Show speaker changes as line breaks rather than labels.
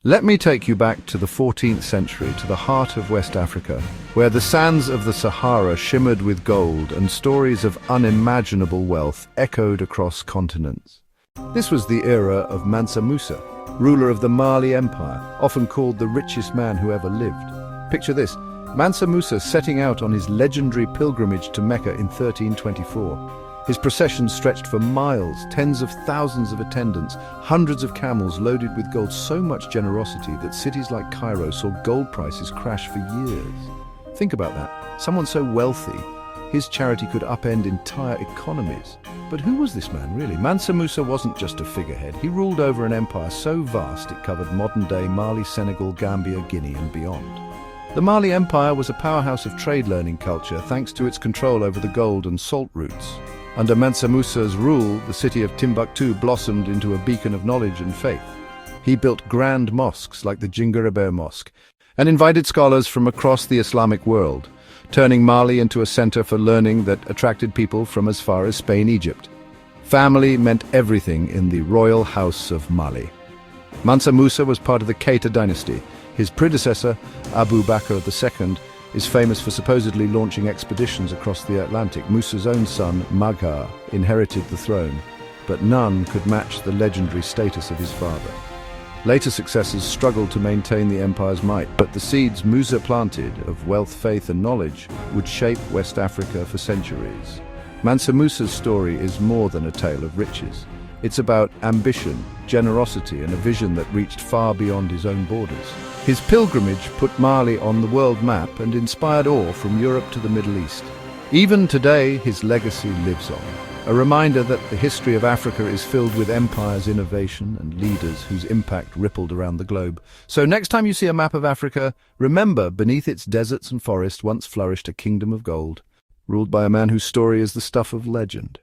Let me take you back to the 14th century, to the heart of West Africa, where the sands of the Sahara shimmered with gold and stories of unimaginable wealth echoed across continents. This was the era of Mansa Musa, ruler of the Mali Empire, often called the richest man who ever lived. Picture this, Mansa Musa setting out on his legendary pilgrimage to Mecca in 1324. His procession stretched for miles, tens of thousands of attendants, hundreds of camels loaded with gold, so much generosity that cities like Cairo saw gold prices crash for years. Think about that. Someone so wealthy, his charity could upend entire economies. But who was this man, really? Mansa Musa wasn't just a figurehead. He ruled over an empire so vast it covered modern-day Mali, Senegal, Gambia, Guinea, and beyond. The Mali Empire was a powerhouse of trade-learning culture thanks to its control over the gold and salt routes. Under Mansa Musa's rule, the city of Timbuktu blossomed into a beacon of knowledge and faith. He built grand mosques like the Djinguereber Mosque and invited scholars from across the Islamic world, turning Mali into a center for learning that attracted people from as far as Spain, Egypt. Family meant everything in the royal house of Mali. Mansa Musa was part of the Keita dynasty. His predecessor, Abu Bakr II, is famous for supposedly launching expeditions across the Atlantic. Musa's own son, Maghar, inherited the throne, but none could match the legendary status of his father. Later successors struggled to maintain the empire's might, but the seeds Musa planted of wealth, faith, and knowledge would shape West Africa for centuries. Mansa Musa's story is more than a tale of riches. It's about ambition, generosity, and a vision that reached far beyond his own borders. His pilgrimage put Mali on the world map and inspired awe from Europe to the Middle East. Even today, his legacy lives on, a reminder that the history of Africa is filled with empires, innovation, and leaders whose impact rippled around the globe. So next time you see a map of Africa, remember, beneath its deserts and forests once flourished a kingdom of gold, ruled by a man whose story is the stuff of legend.